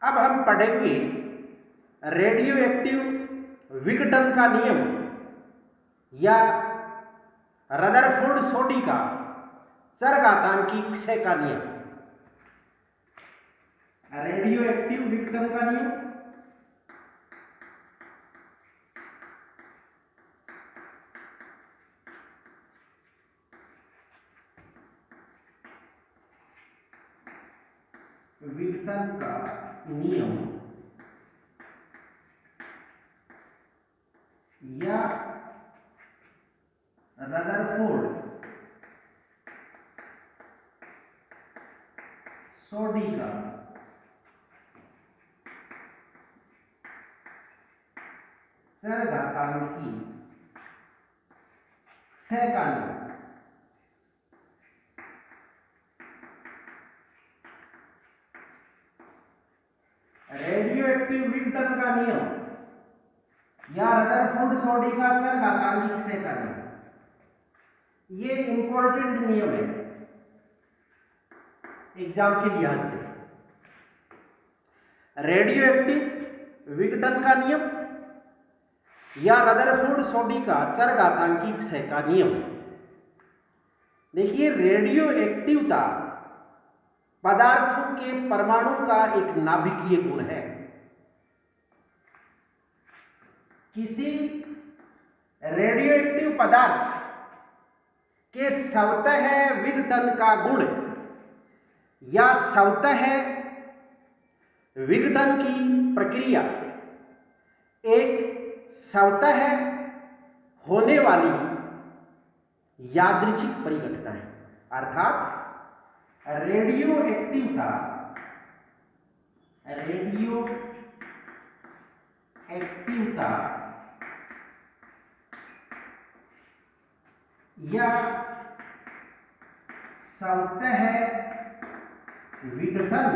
अब हम पढ़ेंगे रेडियो एक्टिव विघटन का नियम या रदरफोर्ड सोडी का चरघातांकी क्षय का नियम। रेडियो एक्टिव विघटन का नियम, विघटन का नियम या रदरफोर्ड सोडी का चरघातांकी क्षय का नियम। रेडियो एक्टिव विघटन का नियम या रदरफोर्ड सोडी का चरघातांकी क्षय का नियम, ये इंपॉर्टेंट नियम है एग्जाम के लिहाज से। रेडियो एक्टिव विघटन का नियम या रदरफोर्ड सोडी का चरघातांकी क्षय का नियम। देखिए, रेडियो एक्टिवता पदार्थों के परमाणु का एक नाभिकीय गुण है। किसी रेडियो एक्टिव पदार्थ के स्वतः विघटन का गुण या स्वतः विघटन की प्रक्रिया एक स्वतः होने वाली यादृच्छिक परिघटना है। अर्थात रेडियो एक्टिवता या स्वतः विघटन की परिघटना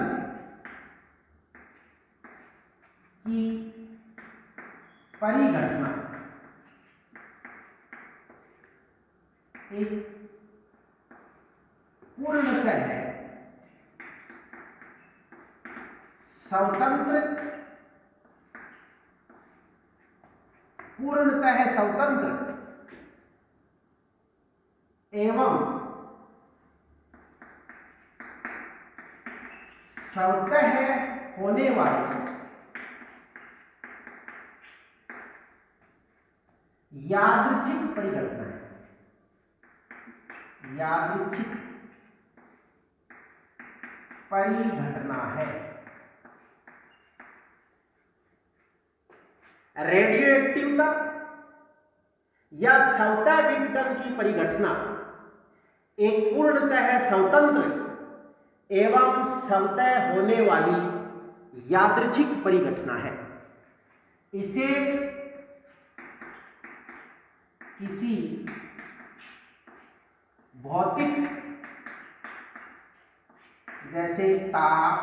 एक पूर्णतः स्वतंत्र एवं स्वतः होने वाली यादृच्छिक परिघटना है। यादृच्छिक परिघटना है। रेडियो एक्टिवता या स्वतः विघटन की परिघटना एक पूर्णतः स्वतंत्र एवं स्वतः होने वाली यादृच्छिक परिघटना है। इसे किसी भौतिक जैसे ताप,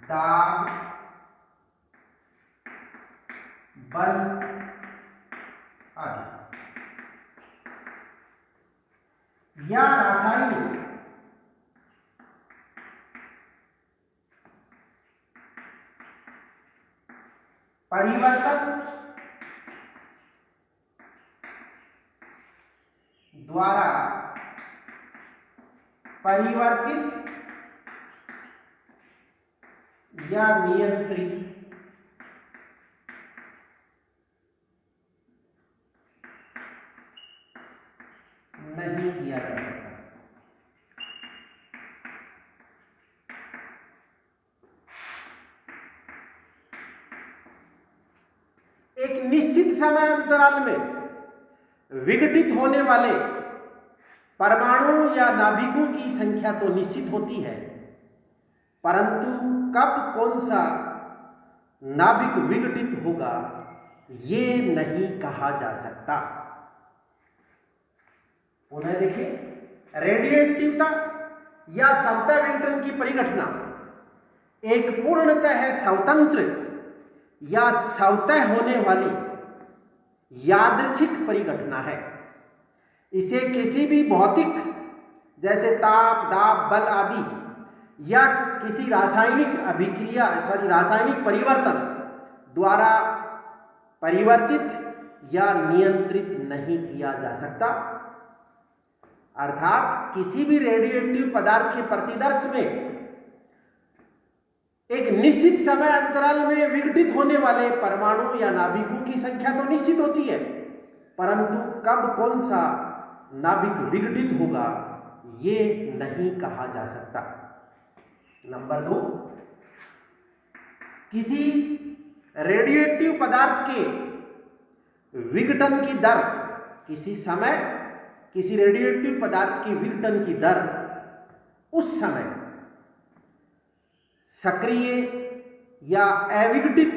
दाब, बल आदि या रासायनिक परिवर्तन द्वारा परिवर्तित या नियंत्रित नहीं किया जा सकता। एक निश्चित समय अंतराल में विघटित होने वाले परमाणु या नाभिकों की संख्या तो निश्चित होती है, परंतु कब कौन सा नाभिक विघटित होगा ये नहीं कहा जा सकता। पुनः देखिए, रेडियो एक्टिवता या स्वतः विघटन की परिघटना एक पूर्णतः स्वतंत्र या स्वतः होने वाली यादृच्छिक परिघटना है। इसे किसी भी भौतिक जैसे ताप, दाब, बल आदि या किसी रासायनिक परिवर्तन द्वारा परिवर्तित या नियंत्रित नहीं किया जा सकता। अर्थात किसी भी रेडियोएक्टिव पदार्थ के प्रतिदर्श में एक निश्चित समय अंतराल में विघटित होने वाले परमाणु या नाभिकों की संख्या तो निश्चित होती है, परंतु कब कौन सा नाभिक विघटित होगा ये नहीं कहा जा सकता। नंबर 2, किसी रेडियोएक्टिव पदार्थ के विघटन की दर, किसी रेडियोएक्टिव पदार्थ की विघटन की दर उस समय सक्रिय या अविघटित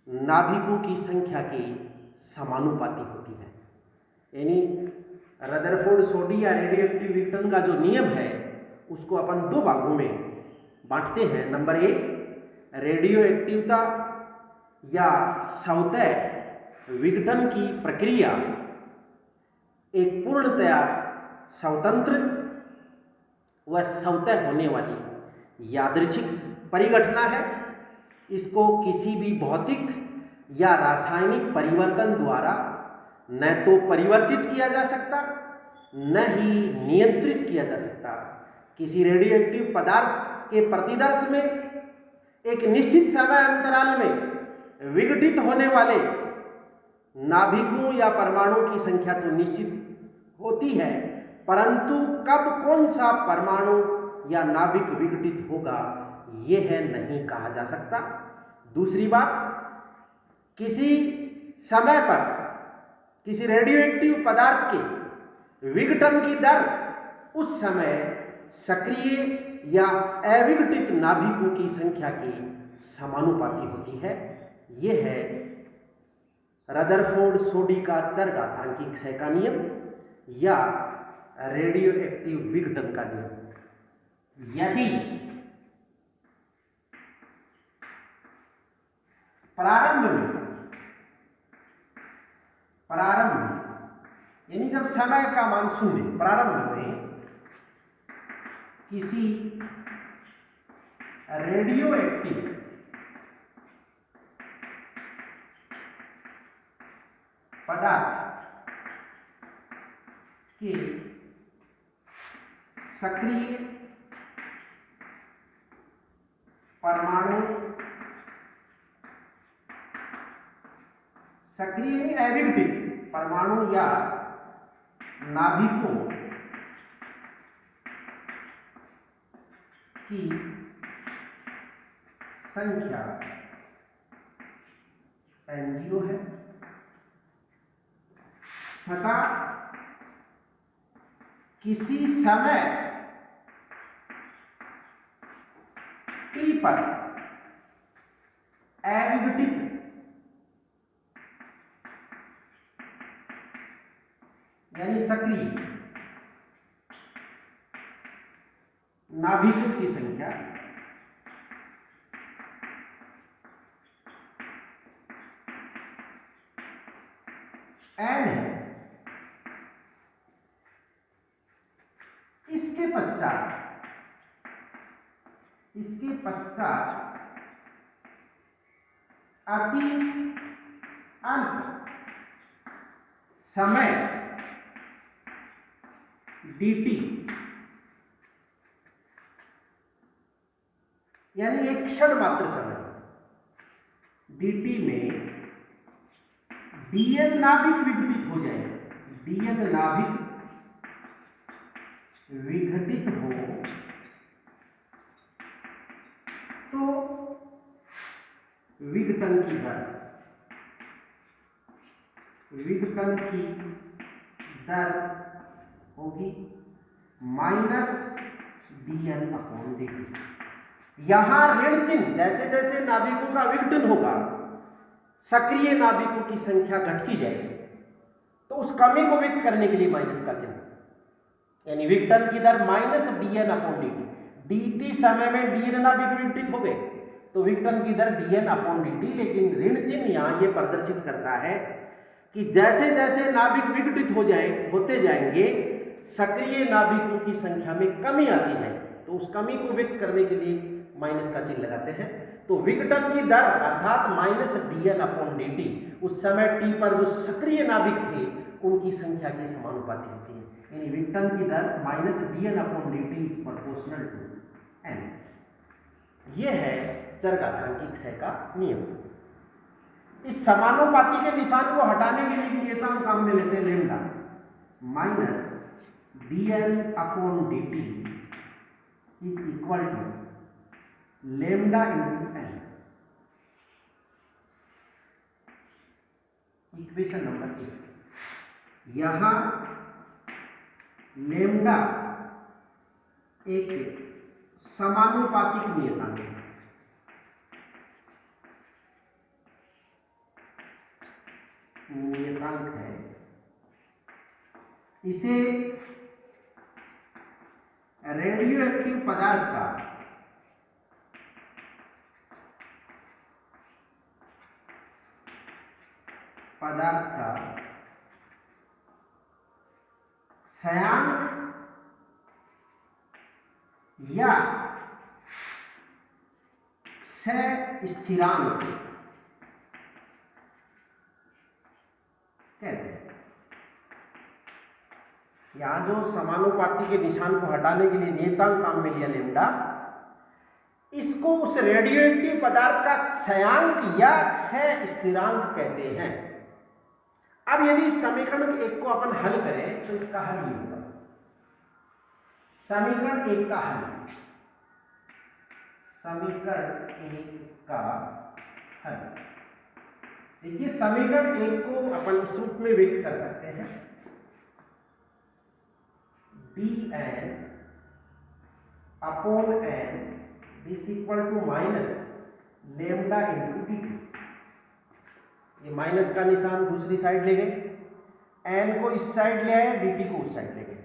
नाभिकों की संख्या के समानुपाती होती है। यानी रदरफोर्ड सोडी या रेडियोएक्टिव विघटन का जो नियम है उसको अपन 2 भागों में बांटते हैं। नंबर 1, रेडियोएक्टिवता या स्वतः विघटन की प्रक्रिया एक पूर्णतया स्वतंत्र व स्वतः होने वाली यादृच्छिक परिघटना है। इसको किसी भी भौतिक या रासायनिक परिवर्तन द्वारा न तो परिवर्तित किया जा सकता न ही नियंत्रित किया जा सकता। किसी रेडियोएक्टिव पदार्थ के प्रतिदर्श में एक निश्चित समय अंतराल में विघटित होने वाले नाभिकों या परमाणुओं की संख्या तो निश्चित होती है, परंतु कब कौन सा परमाणु या नाभिक विघटित होगा यह नहीं कहा जा सकता। दूसरी बात, किसी समय पर किसी रेडियोएक्टिव पदार्थ के विघटन की दर उस समय सक्रिय या अविघटित नाभिकों की संख्या की समानुपाती होती है। यह है रदरफोर्ड सोडी का चरघातांकी क्षय का नियम या रेडियोएक्टिव विघटन का नियम। यदि प्रारंभ यानी जब समय का मान 0, प्रारंभ में किसी रेडियोएक्टिव पदार्थ के सक्रिय परमाणु, सक्रिय अविघटित परमाणु या नाभिकों की संख्या NGO है तथा किसी समय T पर अविघटित यानी सक्रिय नाभिकों की संख्या N है। इसके पश्चात अति अल्प समय dt यानी एक क्षण मात्र समय dt में dn नाभिक विघटित हो जाए, dn नाभिक विघटित हो तो विघटन की दर होगी -dn/dt। यहां ऋण चिन्ह, जैसे जैसे नाभिकों का विघटन होगा सक्रिय नाभिकों की संख्या घटती जाएगी, तो उस कमी को व्यक्त करने के लिए माइनस का चिन्ह, यानी विघटन की दर -dn/dt। dt समय में dn नाभिक विघटित हो गए तो विघटन की दर dn/dt, लेकिन ऋण चिन्ह यहां ये प्रदर्शित करता है कि जैसे जैसे नाभिक विघटित होते जाएंगे सक्रिय नाभिकों की संख्या में कमी आती जाएगी। तो उस कमी को व्यक्त करने के लिए माइनस का चिन्ह लगाते हैं। तो विघटन की दर अर्थात माइनस dn/dt उस समय t पर जो सक्रिय नाभिक थे उनकी संख्या के समानुपाती होती है, यानी विघटन की दर minus dn/dt is proportional to n। यह है चरघातांकी क्षय का नियम। इस समानुपाती के निशान को हटाने के लिए नियतांक काम में लेते हैं lambda minus dn/dt is equal to lambda into n। Equation number 1, यहां लेमडा एक समानुपातिक नियतांक है। नियतांक है, इसे रेडियो एक्टिव पदार्थ का क्षयांक या क्षय स्थिरांक कहते हैं। यहां जो समानुपाती के निशान को हटाने के लिए नियतांक काम में लिया लेमडा, इसको उस रेडियोएक्टिव पदार्थ का क्षयांक या क्षय स्थिरांक कहते हैं। अब यदि समीकरण 1 को अपन हल करें तो इसका हल ये होगा। समीकरण 1 का हल, समीकरण 1 का हल देखिए, समीकरण 1 को अपन इस रूप में व्यक्त कर सकते हैं, dn/n this equal to minus lambda into dt। ये माइनस का निशान दूसरी साइड ले गए, n को इस साइड ले आए, dt को उस साइड ले गए,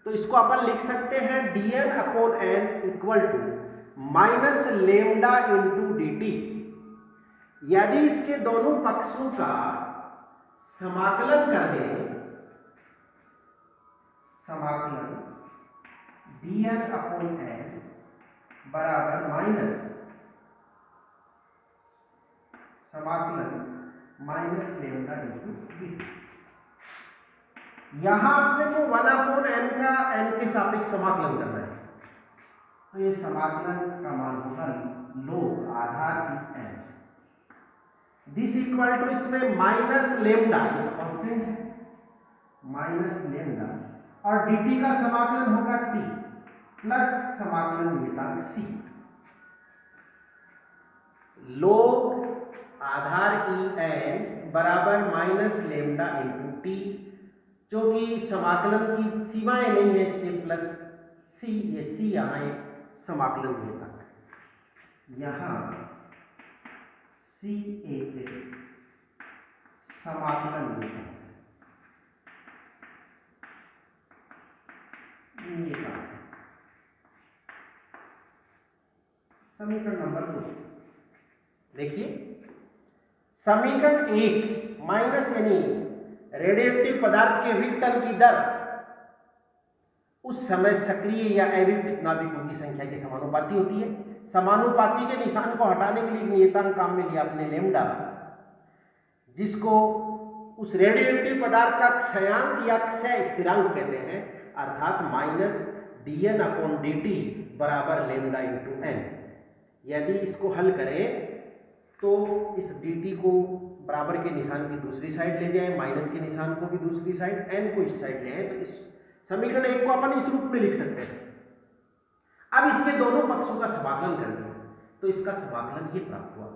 तो इसको अपन लिख सकते हैं dn/n equal to minus lambda into dt। यदि इसके दोनों पक्षों का समाकलन कर दें, समाकलन dn/n बराबर माइनस समाकलन माइनस लेमडा इंटू dt। यहां अपने को 1/n का n के सापेक्ष समाकलन करना है, तो ये समाकलन का मान होगा log आधार की n। दिस इक्वल टू इसमें माइनस लेमडा, ये कांस्टेंट है, माइनस लेमडा, और dt का समाकलन होगा t प्लस समाकलन नियतांक c। log आधार की n बराबर माइनस लेमडा इंटू टी, जो कि समाकलन की सीमाएं नहीं है इसलिए प्लस c, ये c यहाँ एक समाकलन नियतांक है, यहाँ c एक समाकलन नियतांक है। समीकरण नंबर 2 देखिए, समीकरण 1 माइनस यानी रेडियोएक्टिव पदार्थ के विघटन की दर उस समय सक्रिय या अविघटित नाभिकों की संख्या के समानुपाती होती है। समानुपाती के निशान को हटाने के लिए नियतांक काम में लिया अपने लेमडा, जिसको उस रेडियोएक्टिव पदार्थ का क्षयांक या क्षय स्थिरांक कहते हैं, अर्थात माइनस dn/dt बराबर लेमडा इंटू n। यदि इसको हल करें तो इस dt को बराबर के निशान की दूसरी साइड ले जाएं, माइनस के निशान को भी दूसरी साइड, n को इस साइड ले आए, तो इस समीकरण 1 को अपन इस रूप में लिख सकते हैं। अब इसके दोनों पक्षों का समाकलन कर दिया तो इसका समाकलन ये प्राप्त हुआ।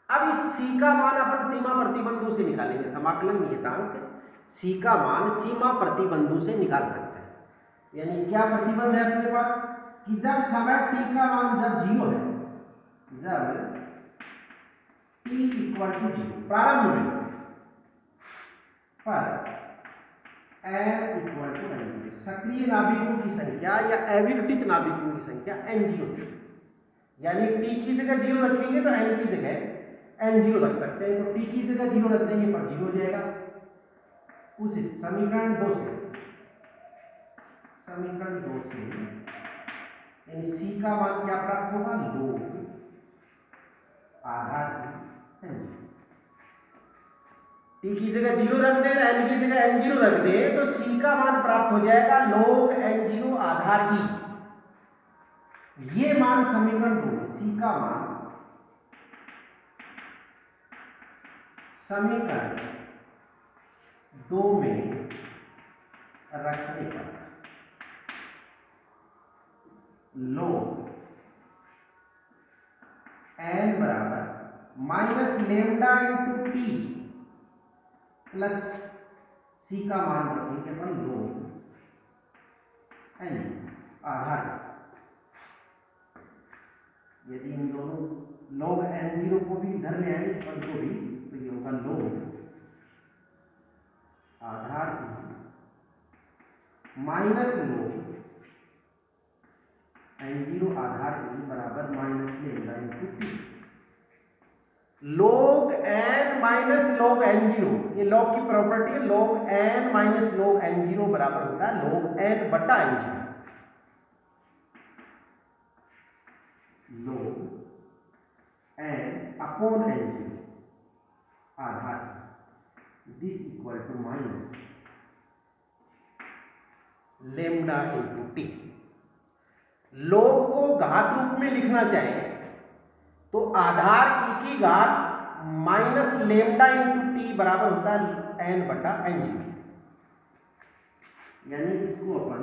अब इस c का मान अपन सीमा प्रतिबंधों से निकालेंगे। समाकलन नियतांक c का मान सीमा प्रतिबंधों से निकाल सकते हैं। यानी क्या प्रतिबंध है अपने पास कि जब समय t का मान जब 0 है, जब t इक्वल टू 0 प्रारंभ में पर n इक्वल टू n, सक्रिय नाभिकों की संख्या या अविघटित नाभिकों की संख्या n0 होती है। यानी t की जगह 0 रखेंगे तो n की जगह n0 रख सकते हैं, तो t की जगह 0 रख देंगे पर 0 हो जाएगा। उस समीकरण 2 से यानी सी का मान क्या प्राप्त होगा, लोग आधार टी की जगह 0 रख दे, एन की जगह n0 रख दे, तो सी का मान प्राप्त हो जाएगा log n0 आधार ई। ये मान समीकरण 2, सी का मान समीकरण 2 में रखने पर log n बराबर minus lambda into T plus C का मान रखेंगे अपन log n आधार। यदि इन दोनों log n0 को भी इधर ले आए, इस पद को भी, तो ये होगा log आधार माइनस log n0 आधार बराबर minus lambda into t. log n minus log n0, ये log की प्रॉपर्टी है, log n minus log n0 बराबर होता है log n बटा n0। log n upon n0 आधार, this equal to minus lambda into t. log को घात रूप में लिखना चाहे तो आधार e की घात माइनस लेमडा इंटू टी बराबर होता है n बटा n0। यानी इसको अपन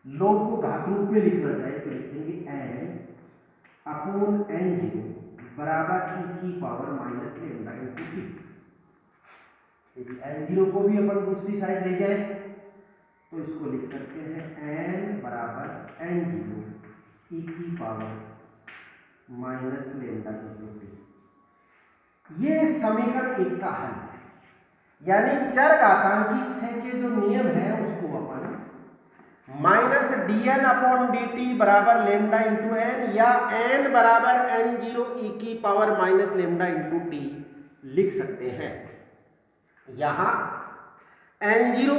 log को घात रूप में लिखना चाहे तो लिखेंगे n अपॉन n0 बराबर e की power minus lambda into T. यदि n0 को भी अपन दूसरी साइड ले जाए तो इसको लिख सकते हैं n बराबर n0 e की power minus lambda into T. ये समीकरण 1 का हल है। यानी चर घातांकी क्षय के जो नियम है उसको अपन माइनस dn अपॉन dt बराबर लेमडा इंटू n या n बराबर n0 e की power minus lambda into T लिख सकते हैं। यहां n0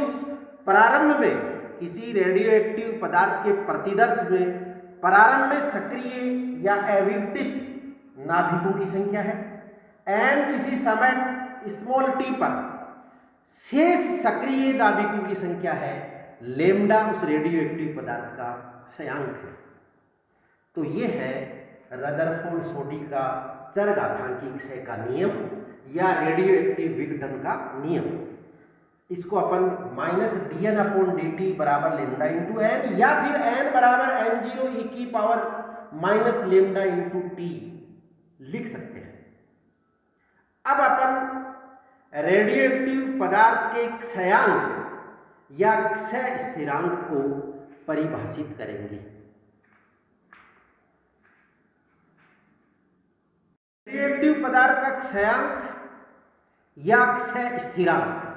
प्रारंभ में किसी रेडियो एक्टिव पदार्थ के प्रतिदर्श में प्रारंभ में सक्रिय या अविघटित नाभिकों की संख्या है। n किसी समय स्मॉल t पर शेष सक्रिय नाभिकों की संख्या है। लेमडा उस रेडियो एक्टिव पदार्थ का क्षयांक है। तो ये है रदरफोर्ड सोडी का चर घातांकी क्षय का नियम या रेडियो एक्टिव विघटन का नियम। इसको अपन माइनस dn अपॉन dt बराबर लेमडा इंटू n या फिर n बराबर n0 e की power minus lambda into T लिख सकते हैं। अब अपन रेडियो एक्टिव पदार्थ के क्षयांक या क्षय स्थिरांक को परिभाषित करेंगे। रेडियो एक्टिव पदार्थ का क्षयांक या क्षय स्थिरांक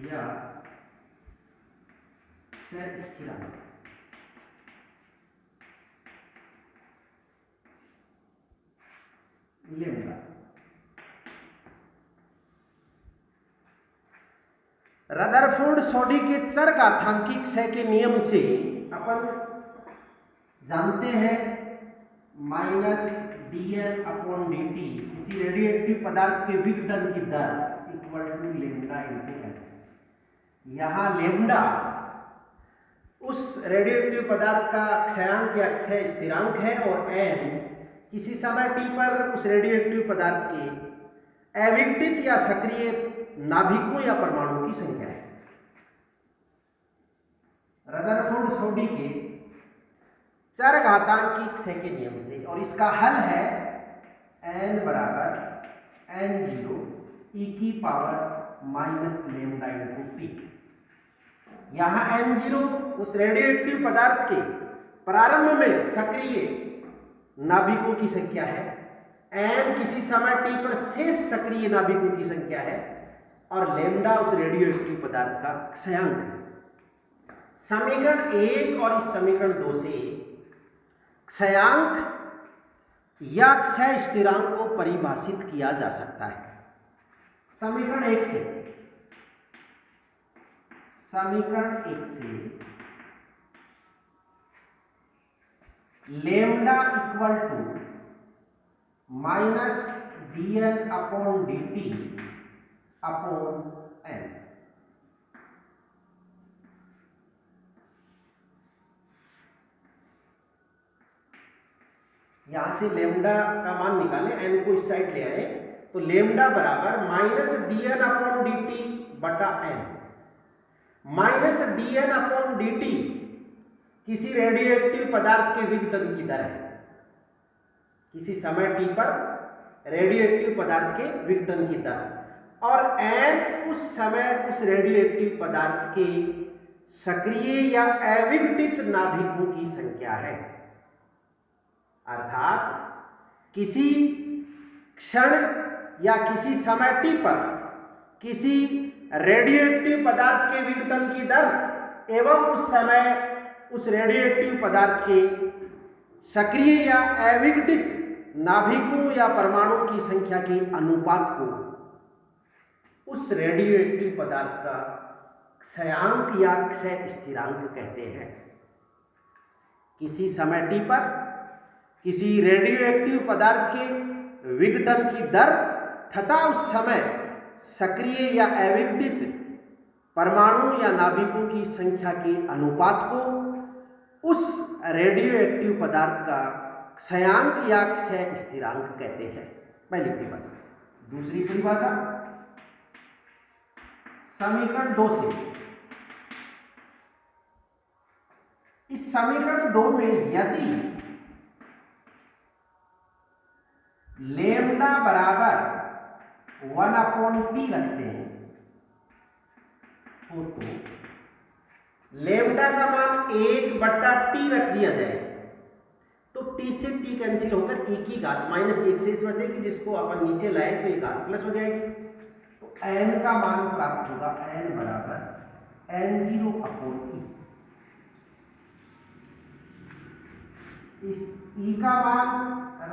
या क्षय स्थिरांक लेमडा रदरफोर्ड सोडी के चर घातांकी क्षय के नियम से अपन जानते हैं माइनस dn अपॉन dt किसी रेडियो एक्टिव पदार्थ के विघटन की दर equal to lambda into n। यहाँ लेमडा उस रेडियो एक्टिव पदार्थ का क्षयांक या क्षय स्थिरांक है और n किसी समय t पर उस रेडियो एक्टिव पदार्थ के अविघटित या सक्रिय नाभिकों या परमाणुओं की संख्या है। रदरफोर्ड सोडी के चर घातांकी क्षय के नियम से, और इसका हल है n बराबर n0 e की power minus lambda into T. यहाँ n0 उस रेडियो एक्टिव पदार्थ के प्रारंभ में सक्रिय नाभिकों की संख्या है, n किसी समय t पर शेष सक्रिय नाभिकों की संख्या है और लेमडा उस रेडियो एक्टिव पदार्थ का क्षयांक है। समीकरण 1 और इस समीकरण 2 से क्षयांक या क्षय स्थिरांक को परिभाषित किया जा सकता है। समीकरण 1 से lambda equal to minus dn upon dt upon n। यहां से लेमडा का मान निकालें, n को इस साइड ले आए तो लेमडा बराबर माइनस dn अपॉन dt बटा n। Minus dn upon dt किसी रेडियोएक्टिव पदार्थ के विघटन की दर है, किसी समय t पर रेडियोएक्टिव पदार्थ के विघटन की दर, और n उस समय उस रेडियोएक्टिव पदार्थ के सक्रिय या अविघटित नाभिकों की संख्या है। अर्थात किसी क्षण या किसी समय t पर किसी रेडियोएक्टिव पदार्थ के विघटन की दर एवं उस समय उस रेडियोएक्टिव पदार्थ के सक्रिय या अविघटित नाभिकों या परमाणुओं की संख्या के अनुपात को उस रेडियोएक्टिव पदार्थ का क्षयांक या क्षय स्थिरांक कहते हैं। किसी समय t पर किसी रेडियोएक्टिव पदार्थ के विघटन की दर तथा उस समय सक्रिय या अविघटित परमाणु या नाभिकों की संख्या के अनुपात को उस रेडियोएक्टिव पदार्थ का क्षयांक या क्षय स्थिरांक कहते हैं। पहली परिभाषा। दूसरी परिभाषा समीकरण 2 से। इस समीकरण 2 में यदि लेमडा बराबर 1 अपॉन टी रखते हैं तो लेमडा का मान 1 बट्टा टी रख दिया जाए तो टी से टी कैंसिल होकर e की घात -1 शेष बचेगी, जिसको अपन नीचे लाए तो एक घात प्लस हो जाएगी। तो n का मान प्राप्त होगा, n बराबर n0 अपॉन e। इस e का मान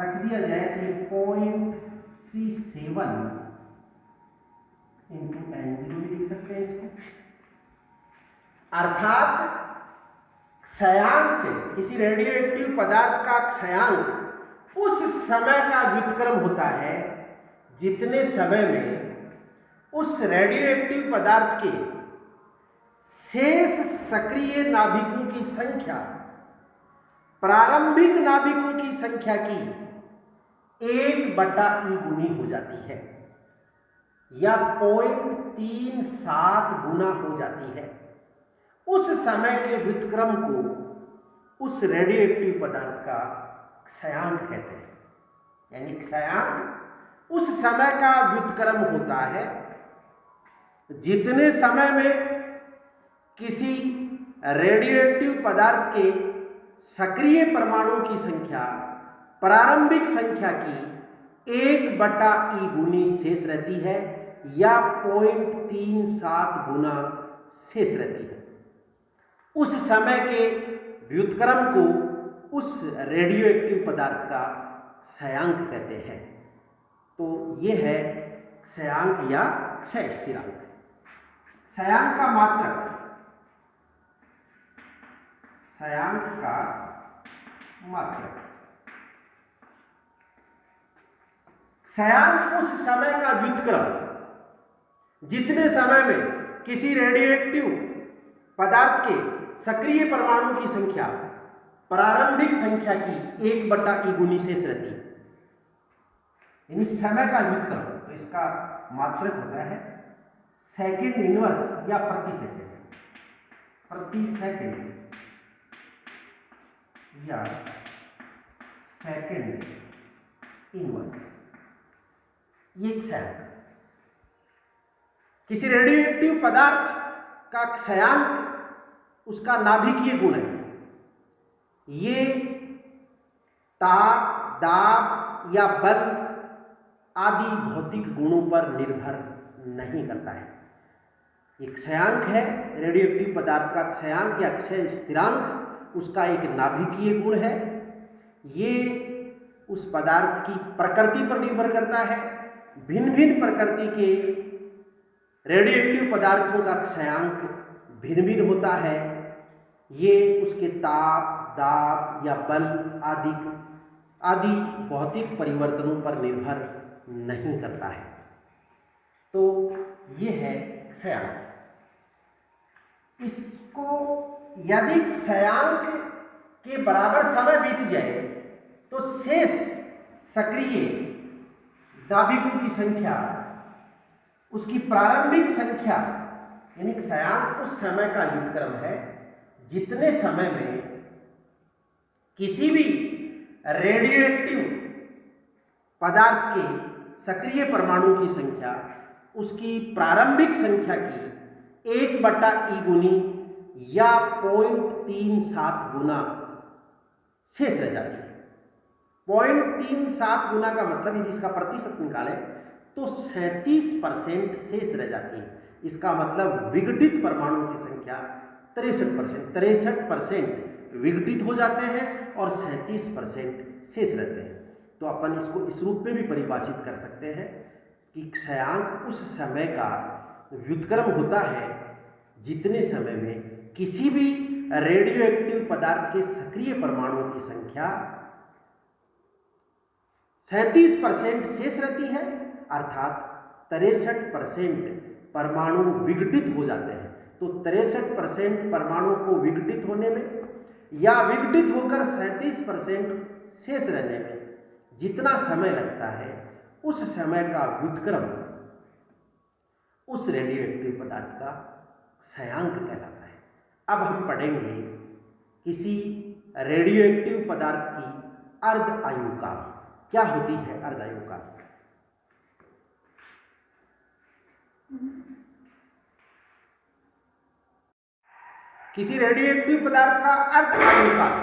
रख दिया जाए तो 0.37 इंटू n0 भी लिख सकते हैं इसको। अर्थात क्षयांक, किसी रेडियोएक्टिव पदार्थ का क्षयांक उस समय का व्युत्क्रम होता है जितने समय में उस रेडियोएक्टिव पदार्थ के शेष सक्रिय नाभिकों की संख्या प्रारंभिक नाभिकों की संख्या की 1/e गुनी हो जाती है या 0.37 गुना हो जाती है। उस समय के व्युत्क्रम को उस रेडियोएक्टिव पदार्थ का क्षयांक कहते हैं। यानी क्षयांक उस समय का व्युत्क्रम होता है जितने समय में किसी रेडियोएक्टिव पदार्थ के सक्रिय परमाणु की संख्या प्रारंभिक संख्या की 1/e गुनी शेष रहती है या 0.37 गुना शेष रहती है। उस समय के व्युत्क्रम को उस रेडियोएक्टिव पदार्थ का क्षयांक कहते हैं। तो ये है क्षयांक या क्षय स्थिरांक। क्षयांक का मात्रक, क्षयांक का मात्रक, क्षयांक उस समय का व्युत्क्रम जितने समय में किसी रेडियोएक्टिव पदार्थ के सक्रिय परमाणु की संख्या प्रारंभिक संख्या की 1/e गुनी शेष रहती है, यानी समय का व्युत्क्रम। तो इसका मात्रक होता है सेकंड इनवर्स या प्रति सेकंड, प्रति सेकंड या सेकंड इनवर्स। ये क्षयांक किसी रेडियोएक्टिव पदार्थ का क्षयांक उसका नाभिकीय गुण है। ये ताप, दाब या बल आदि भौतिक गुणों पर निर्भर नहीं करता है। एक क्षयांक है, रेडियोएक्टिव पदार्थ का क्षयांक या क्षय स्थिरांक, उसका एक नाभिकीय गुण है। ये उस पदार्थ की प्रकृति पर निर्भर करता है। भिन्न भिन्न प्रकृति के रेडियो एक्टिव पदार्थों का क्षयांक भिन्न भिन्न होता है। ये उसके ताप, दाब या बल आदि भौतिक परिवर्तनों पर निर्भर नहीं करता है। तो ये है क्षयांक। इसको यदि क्षयांक के बराबर समय बीत जाए तो शेष सक्रिय नाभिकों की संख्या उसकी प्रारंभिक संख्या यानी क्षयांक उस समय का व्युत्क्रम है जितने समय में किसी भी रेडियोएक्टिव पदार्थ के सक्रिय परमाणु की संख्या उसकी प्रारंभिक संख्या की 1/E गुनी या 0.37 गुना शेष रह जाती है। 0.37 गुना का मतलब यदि इसका प्रतिशत निकाले तो 37% शेष रह जाती है। इसका मतलब विघटित परमाणु की संख्या 63% विघटित हो जाते हैं और 37% शेष रहते हैं। तो अपन इसको इस रूप में भी परिभाषित कर सकते हैं कि क्षयांक उस समय का व्युत्क्रम होता है जितने समय में किसी भी रेडियोएक्टिव पदार्थ के सक्रिय परमाणुओं की संख्या 37% शेष रहती है, अर्थात 63% परमाणु विघटित हो जाते हैं। तो 63% परमाणु को विघटित होने में या विघटित होकर 37% शेष रहने में जितना समय लगता है उस समय का व्युत्क्रम उस रेडियोएक्टिव पदार्थ का क्षयांक कहलाता है। अब हम पढ़ेंगे किसी रेडियोएक्टिव पदार्थ की अर्ध आयु काल। क्या होती है अर्ध आयु काल? किसी रेडियोएक्टिव पदार्थ का अर्ध आयु काल,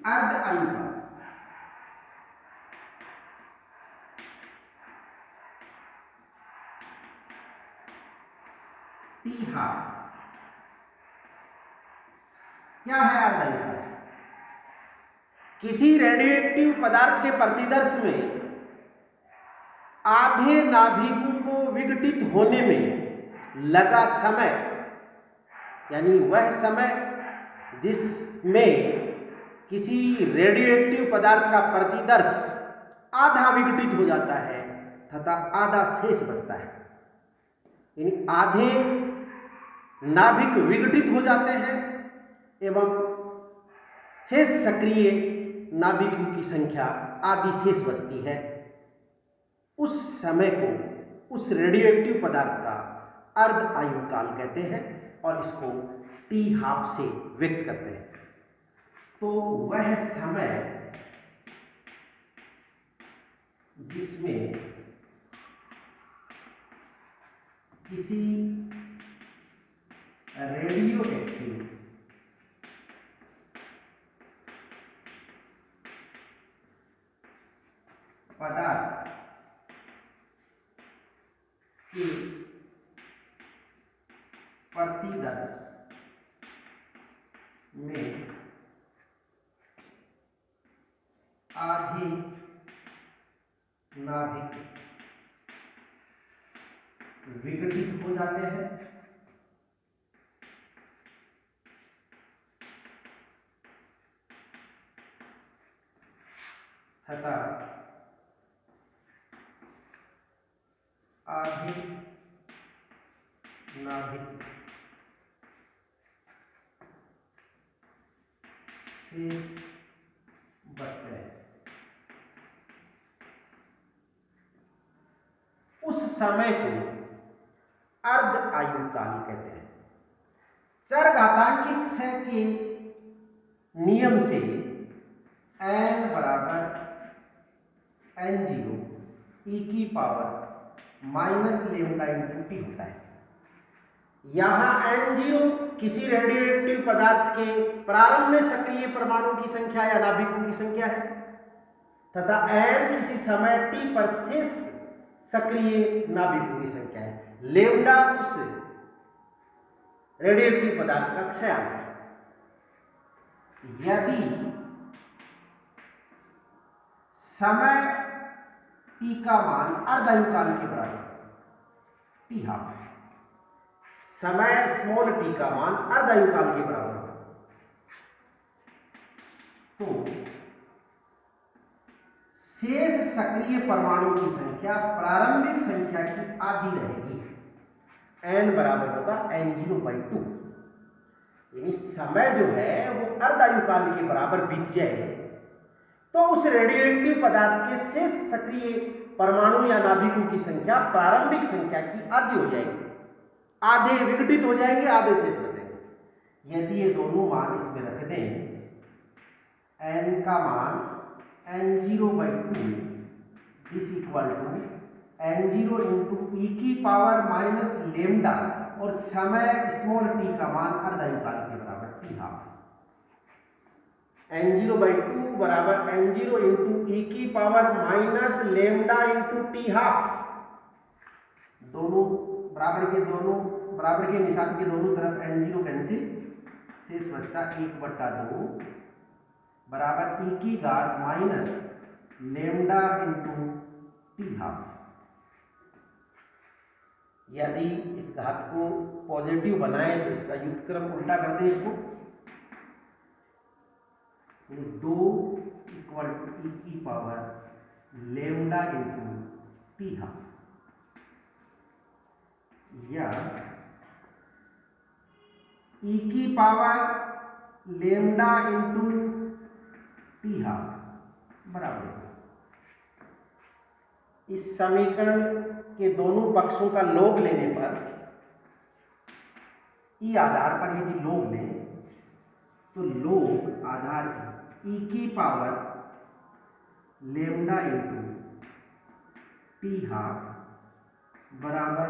अर्ध आयु काल T-half। क्या है अर्ध आयु काल? किसी रेडियोएक्टिव पदार्थ के प्रतिदर्श में आधे नाभिकों को विघटित होने में लगा समय, यानी वह समय जिसमें किसी रेडियोएक्टिव पदार्थ का प्रतिदर्श आधा विघटित हो जाता है तथा आधा शेष बचता है, यानी आधे नाभिक विघटित हो जाते हैं एवं शेष सक्रिय नाभिकों की संख्या आदि शेष बचती है। उस समय को उस रेडियोएक्टिव पदार्थ का अर्ध आयु काल कहते हैं और इसको T-half से व्यक्त करते हैं। तो वह समय जिसमें किसी रेडियोएक्टिव पदार्थ के प्रतिदर्श में आधे नाभिक विघटित हो जाते हैं तथा आधे नाभिक शेष बचते हैं। उस समय को अर्ध आयु काल कहते हैं। चरघातांकी क्षय के नियम से n बराबर n0 e की पावर -λ/T होता है। यहाँ n0 किसी रेडियोएक्टिव पदार्थ के प्रारंभ में सक्रिय परमाणु की संख्या या नाभिकों की संख्या है तथा n किसी समय t पर शेष सक्रिय नाभिकों की संख्या है। लेम्डा उस रेडियोएक्टिव पदार्थ का क्षयांक है। यदि समय t टी का मान अर्धायुकाल के बराबर, टी हाफ, समय स्मॉल टी का मान अर्धायुकाल के बराबर, तो शेष सक्रिय परमाणु की संख्या प्रारंभिक संख्या की आधी रहेगी, n बराबर होगा n0/2। यानी समय जो है वो अर्धायुकाल के बराबर बीत जाए तो उस रेडियोएक्टिव पदार्थ के शेष सक्रिय परमाणु या नाभिकों की संख्या प्रारंभिक संख्या की आधी हो जाएगी, आधे विघटित हो जाएंगे, आधे शेष बचेंगे। यदि ये दोनों मान इसमें रख दें, n का मान n0/2 is equal to n0 into e की पावर माइनस लेमडा और समय स्मॉल टी का मान अर्धायुकाल के बराबर, टी हाफ। n0/2 बराबर n0 इंटू e की power minus lambda into T half. दोनों बराबर के निशान के दोनों तरफ n0 कैंसिल, शेष बचता 1/2 बराबर e की घात minus lambda into T half. यदि इस घात को पॉजिटिव बनाए तो इसका युग्मक्रम उल्टा कर दें, इसको 2 इक्वल टू e की power lambda into T half, या e की power lambda into T half बराबर। इस समीकरण के दोनों पक्षों का लॉग लेने पर, ई आधार पर यदि लॉग लें तो लॉग आधार ई की power lambda into T half बराबर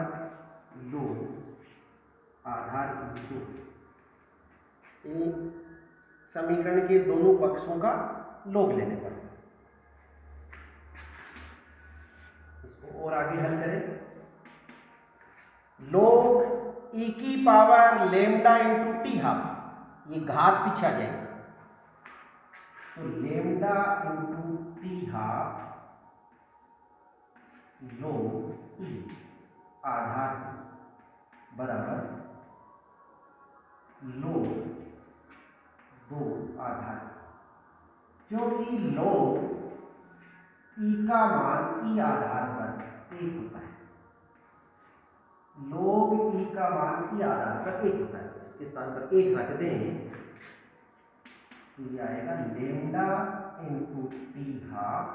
लॉग आधार इंटू, समीकरण के दोनों पक्षों का लॉग लेने पर। इसको और आगे हल करें, लॉग ई की power lambda into T half, ये घात पीछे आ जाएगी, तो lambda into T half log E आधार बराबर लॉग 2 आधार, क्योंकि लॉग ई का मान ई आधार पर 1 होता है, लॉग ई का मान ई आधार पर 1 होता है। इसके स्थान पर 1 रख दें तो ये आएगा लेमडा इंटू टी हाफ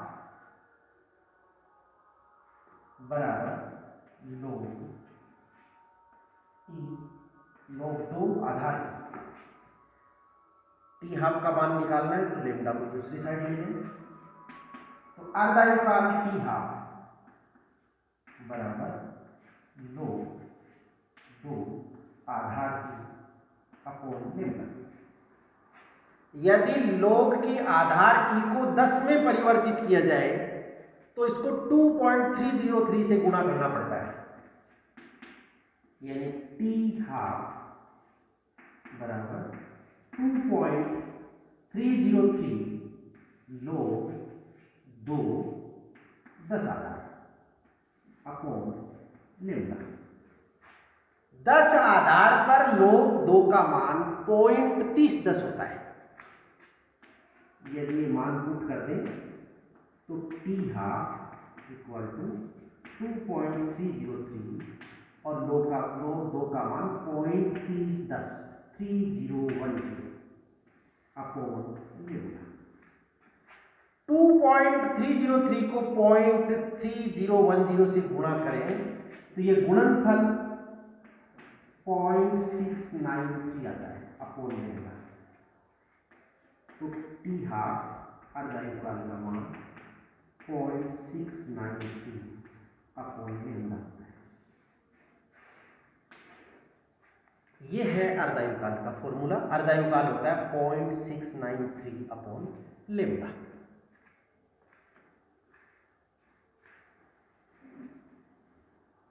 बराबर लॉग ई लॉग 2 आधार। टी हाफ का मान निकालना है तो लेमडा को दूसरी साइड ले लें, तो अर्धायुकाल टी हाफ बराबर लॉग 2 आधार अपॉन लेमडा। यदि लॉग के आधार ई को 10 में परिवर्तित किया जाए तो इसको 2.303 से गुणा करना पड़ता है, यानी टी हाफ बराबर 2.303 लॉग 2 10 आधार अपॉन लेमडा। 10 आधार पर लॉग 2 का मान 0.3010 होता है। यदि ये मान पुट कर दें तो टी हाफ इक्वल टू 2.303 और लॉग 2 का मान 0.3010 अपॉन लेमडा। 2.303 को 0.3010 से गुणा करें तो ये गुणनफल 0.693 आता है अपॉन लेमडा। तो टी हाफ अर्धायुकाल का मान 0.693 अपॉन लेमडा होता है। ये है अर्धायुकाल का फॉर्मूला। अर्धायुकाल होता है 0.693 अपॉन लेमडा।